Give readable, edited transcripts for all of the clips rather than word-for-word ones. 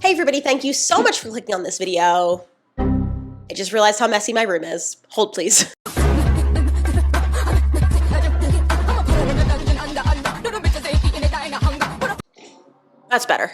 Hey everybody, thank you so much for clicking on this video. I just realized how messy my room is. Hold please. That's better.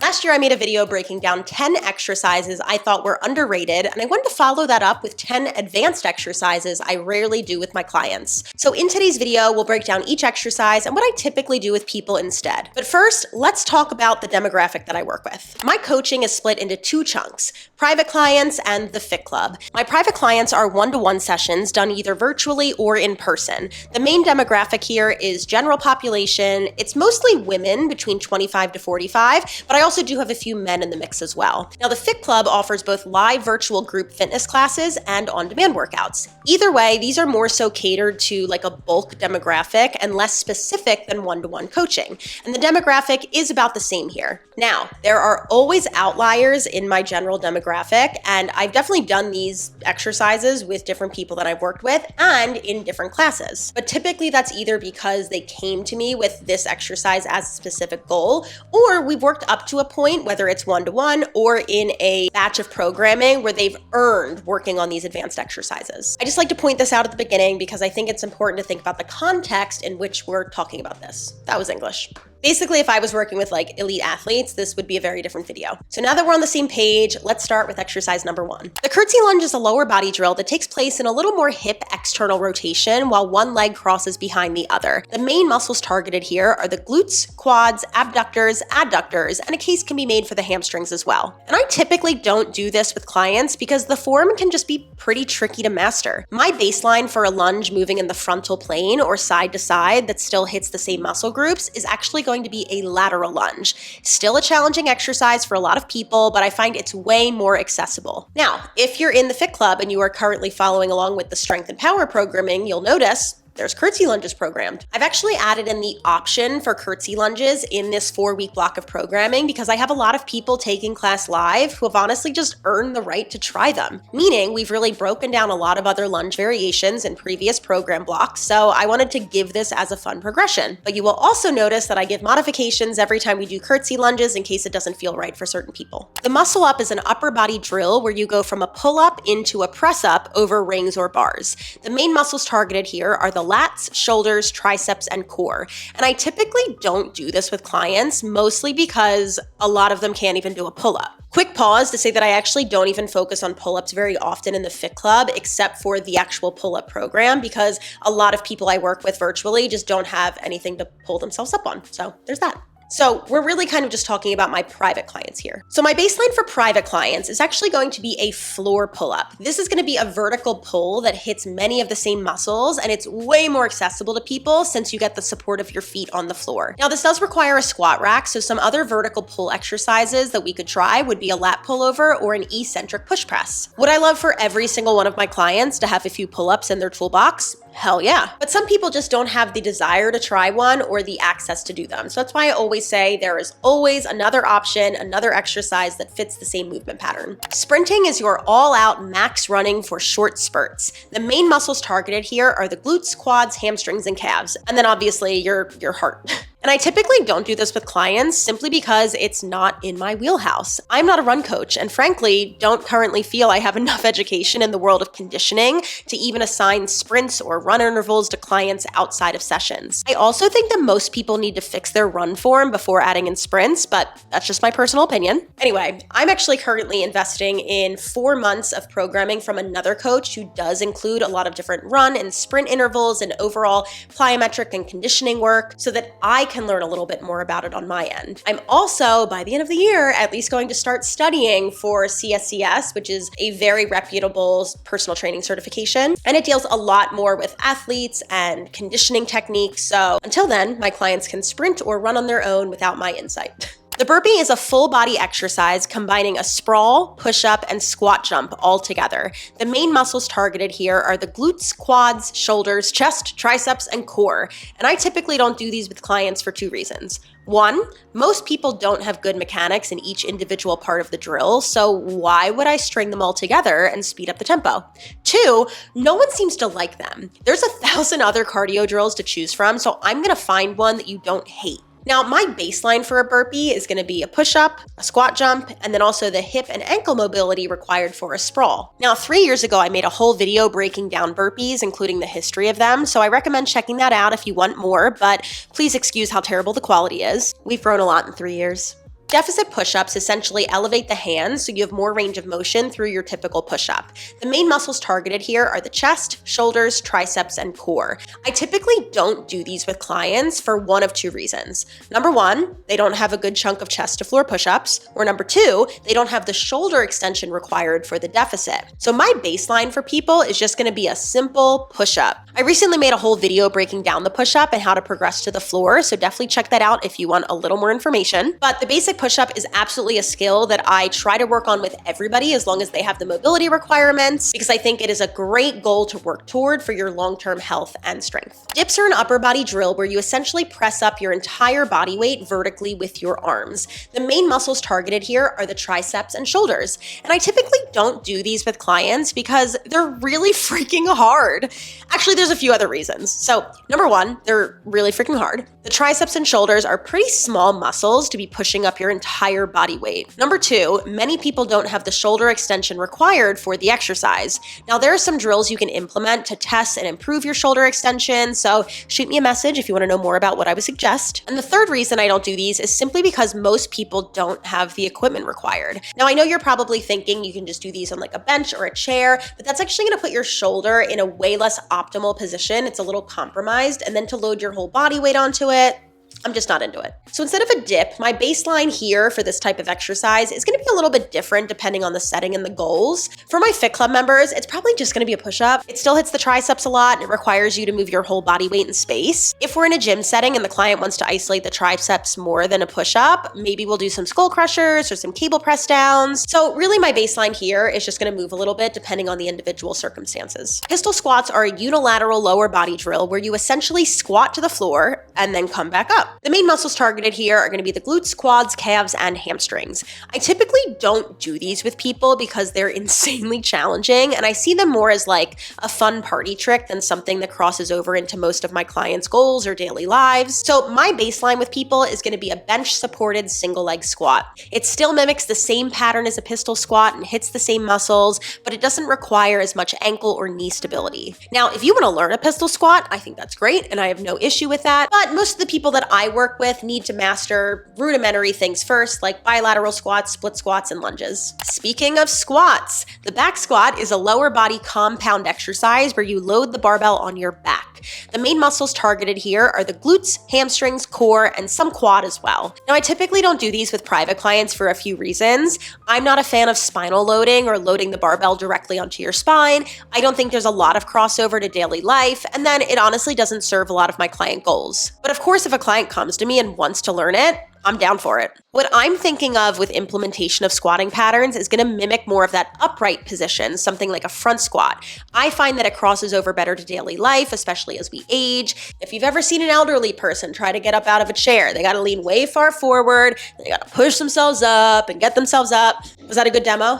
Last year I made a video breaking down 10 exercises I thought were underrated, and I wanted to follow that up with 10 advanced exercises I rarely do with my clients. So in today's video, we'll break down each exercise and what I typically do with people instead. But first, let's talk about the demographic that I work with. My coaching is split into two chunks: private clients and the Fit Club. My private clients are one-to-one sessions done either virtually or in person. The main demographic here is general population. It's mostly women between 25 to 45, but I also do have a few men in the mix as well. Now, the Fit Club offers both live virtual group fitness classes and on-demand workouts. Either way, these are more so catered to like a bulk demographic and less specific than one-to-one coaching. And the demographic is about the same here. Now, there are always outliers in my general demographic, and I've definitely done these exercises with different people that I've worked with and in different classes. But typically that's either because they came to me with this exercise as a specific goal, or we've worked up to a point, whether it's one-to-one or in a batch of programming where they've earned working on these advanced exercises. I just like to point this out at the beginning because I think it's important to think about the context in which we're talking about this. That was English. Basically, if I was working with like elite athletes, this would be a very different video. So now that we're on the same page, let's start with exercise number 1. The Curtsy lunge is a lower body drill that takes place in a little more hip external rotation while one leg crosses behind the other. The main muscles targeted here are the glutes, quads, abductors, adductors, and a case can be made for the hamstrings as well. And I typically don't do this with clients because the form can just be pretty tricky to master. My baseline for a lunge moving in the frontal plane or side to side that still hits the same muscle groups is actually going to be a lateral lunge. Still a challenging exercise for a lot of people, but I find it's way more accessible. Now, if you're in the Fit Club and you are currently following along with the strength and power programming, you'll notice there's Curtsy lunges programmed. I've actually added in the option for Curtsy lunges in this 4-week block of programming because I have a lot of people taking class live who have honestly just earned the right to try them. Meaning we've really broken down a lot of other lunge variations in previous program blocks, so I wanted to give this as a fun progression. But you will also notice that I give modifications every time we do Curtsy lunges in case it doesn't feel right for certain people. The muscle up is an upper body drill where you go from a pull up into a press up over rings or bars. The main muscles targeted here are the lats, shoulders, triceps, and core. And I typically don't do this with clients, mostly because a lot of them can't even do a pull-up. Quick pause to say that I actually don't even focus on pull-ups very often in the Fit Club, except for the actual pull-up program, because a lot of people I work with virtually just don't have anything to pull themselves up on. So there's that. So we're really kind of just talking about my private clients here. So my baseline for private clients is actually going to be a floor pull-up. This is going to be a vertical pull that hits many of the same muscles, and it's way more accessible to people since you get the support of your feet on the floor. Now, this does require a squat rack, so some other vertical pull exercises that we could try would be a lat pullover or an eccentric push press. Would I love for every single one of my clients to have a few pull-ups in their toolbox? Hell yeah. But some people just don't have the desire to try one or the access to do them. So that's why I always say there is always another option, another exercise that fits the same movement pattern. Sprinting is your all-out max running for short spurts. The main muscles targeted here are the glutes, quads, hamstrings, and calves. And then obviously your heart. And I typically don't do this with clients simply because it's not in my wheelhouse. I'm not a run coach and frankly don't currently feel I have enough education in the world of conditioning to even assign sprints or run intervals to clients outside of sessions. I also think that most people need to fix their run form before adding in sprints, but that's just my personal opinion. Anyway, I'm actually currently investing in 4 months of programming from another coach who does include a lot of different run and sprint intervals and overall plyometric and conditioning work so that I can learn a little bit more about it on my end. I'm also, by the end of the year, at least going to start studying for CSCS, which is a very reputable personal training certification, and it deals a lot more with athletes and conditioning techniques. So until then, my clients can sprint or run on their own without my insight. The burpee is a full body exercise combining a sprawl, push-up, and squat jump all together. The main muscles targeted here are the glutes, quads, shoulders, chest, triceps, and core. And I typically don't do these with clients for 2 reasons. 1, most people don't have good mechanics in each individual part of the drill, so why would I string them all together and speed up the tempo? 2, no one seems to like them. There's 1,000 other cardio drills to choose from, so I'm gonna find one that you don't hate. Now, my baseline for a burpee is going to be a push-up, a squat jump, and then also the hip and ankle mobility required for a sprawl. Now, 3 years ago, I made a whole video breaking down burpees, including the history of them, so I recommend checking that out if you want more, but please excuse how terrible the quality is. We've grown a lot in 3 years. Deficit push-ups essentially elevate the hands so you have more range of motion through your typical push-up. The main muscles targeted here are the chest, shoulders, triceps, and core. I typically don't do these with clients for one of two reasons. Number one, they don't have a good chunk of chest to floor push-ups, or number two, they don't have the shoulder extension required for the deficit. So my baseline for people is just going to be a simple push-up. I recently made a whole video breaking down the push-up and how to progress to the floor, so definitely check that out if you want a little more information. But the basic push-up is absolutely a skill that I try to work on with everybody as long as they have the mobility requirements, because I think it is a great goal to work toward for your long-term health and strength. Dips are an upper body drill where you essentially press up your entire body weight vertically with your arms. The main muscles targeted here are the triceps and shoulders, and I typically don't do these with clients because they're really freaking hard. Actually, there's a few other reasons. So, number one, they're really freaking hard. The triceps and shoulders are pretty small muscles to be pushing up your entire body weight. Number two, many people don't have the shoulder extension required for the exercise. Now, there are some drills you can implement to test and improve your shoulder extension, so shoot me a message if you want to know more about what I would suggest. And the third reason I don't do these is simply because most people don't have the equipment required. Now, I know you're probably thinking you can just do these on like a bench or a chair, but that's actually going to put your shoulder in a way less optimal position. It's a little compromised, and then to load your whole body weight onto it, I'm just not into it. So instead of a dip, my baseline here for this type of exercise is going to be a little bit different depending on the setting and the goals. For my Fit Club members, it's probably just going to be a push-up. It still hits the triceps a lot and it requires you to move your whole body weight in space. If we're in a gym setting and the client wants to isolate the triceps more than a push-up, maybe we'll do some skull crushers or some cable press downs. So really my baseline here is just going to move a little bit depending on the individual circumstances. Pistol squats are a unilateral lower body drill where you essentially squat to the floor and then come back up. The main muscles targeted here are going to be the glutes, quads, calves, and hamstrings. I typically don't do these with people because they're insanely challenging, and I see them more as like a fun party trick than something that crosses over into most of my clients' goals or daily lives. So my baseline with people is going to be a bench-supported single leg squat. It still mimics the same pattern as a pistol squat and hits the same muscles, but it doesn't require as much ankle or knee stability. Now, if you want to learn a pistol squat, I think that's great, and I have no issue with that, but most of the people that I work with need to master rudimentary things first, like bilateral squats, split squats, and lunges. Speaking of squats, the back squat is a lower body compound exercise where you load the barbell on your back. The main muscles targeted here are the glutes, hamstrings, core, and some quad as well. Now, I typically don't do these with private clients for a few reasons. I'm not a fan of spinal loading or loading the barbell directly onto your spine. I don't think there's a lot of crossover to daily life, and then it honestly doesn't serve a lot of my client goals. But of course, if a client comes to me and wants to learn it, I'm down for it. What I'm thinking of with implementation of squatting patterns is going to mimic more of that upright position, something like a front squat. I find that it crosses over better to daily life, especially as we age. If you've ever seen an elderly person try to get up out of a chair, they got to lean way far forward, they got to push themselves up and get themselves up. Was that a good demo?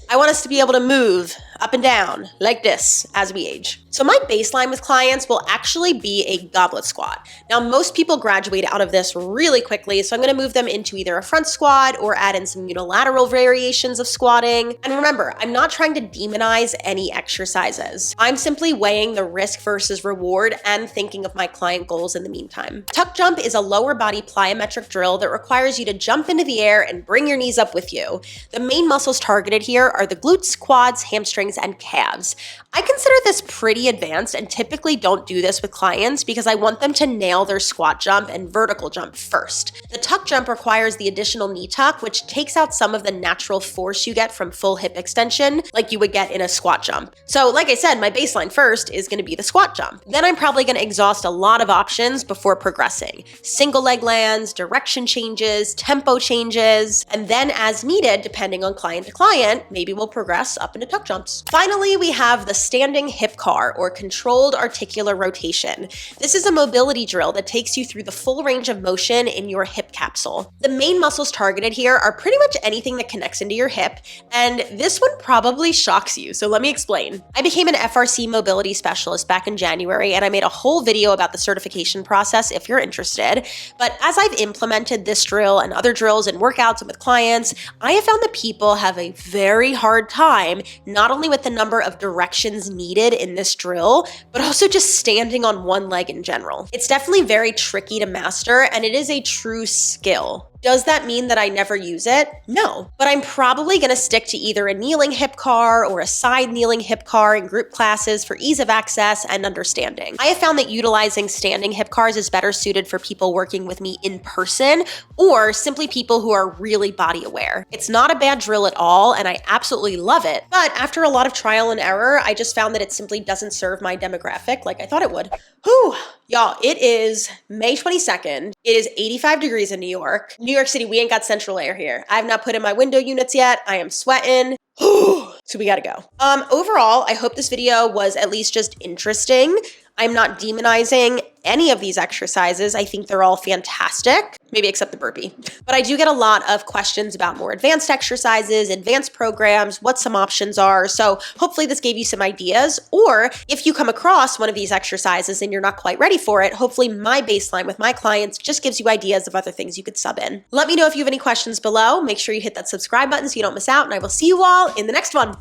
I want us to be able to move up and down like this as we age. So my baseline with clients will actually be a goblet squat. Now, most people graduate out of this really quickly, so I'm going to move them into either a front squat or add in some unilateral variations of squatting. And remember, I'm not trying to demonize any exercises. I'm simply weighing the risk versus reward and thinking of my client goals in the meantime. Tuck jump is a lower body plyometric drill that requires you to jump into the air and bring your knees up with you. The main muscles targeted here are the glutes, quads, hamstrings, and calves. I consider this pretty advanced and typically don't do this with clients because I want them to nail their squat jump and vertical jump first. The tuck jump requires the additional knee tuck, which takes out some of the natural force you get from full hip extension like you would get in a squat jump. So like I said, my baseline first is going to be the squat jump. Then I'm probably going to exhaust a lot of options before progressing. Single leg lands, direction changes, tempo changes, and then as needed, depending on client to client, maybe we'll progress up into tuck jumps. Finally, we have the standing hip car, CAR, or controlled articular rotation. This is a mobility drill that takes you through the full range of motion in your hip capsule. The main muscles targeted here are pretty much anything that connects into your hip, and this one probably shocks you, so let me explain. I became an FRC mobility specialist back in January, and I made a whole video about the certification process if you're interested. But as I've implemented this drill and other drills in workouts and with clients, I have found that people have a very hard time, not only with the number of directions needed in this drill, but also just standing on one leg in general. It's definitely very tricky to master, and it is a true skill. Does that mean that I never use it? No, but I'm probably gonna stick to either a kneeling hip CAR or a side kneeling hip CAR in group classes for ease of access and understanding. I have found that utilizing standing hip CARs is better suited for people working with me in person or simply people who are really body aware. It's not a bad drill at all, and I absolutely love it, but after a lot of trial and error, I just found that it simply doesn't serve my demographic like I thought it would. Whew, y'all, it is May 22nd. It is 85 degrees in New York. New York City, we ain't got central air here. I have not put in my window units yet. I am sweating. So we gotta go. Overall, I hope this video was at least just interesting. I'm not demonizing any of these exercises. I think they're all fantastic, maybe except the burpee. But I do get a lot of questions about more advanced exercises, advanced programs, what some options are. So hopefully this gave you some ideas. Or if you come across one of these exercises and you're not quite ready for it, hopefully my baseline with my clients just gives you ideas of other things you could sub in. Let me know if you have any questions below. Make sure you hit that subscribe button so you don't miss out, and I will see you all in the next one.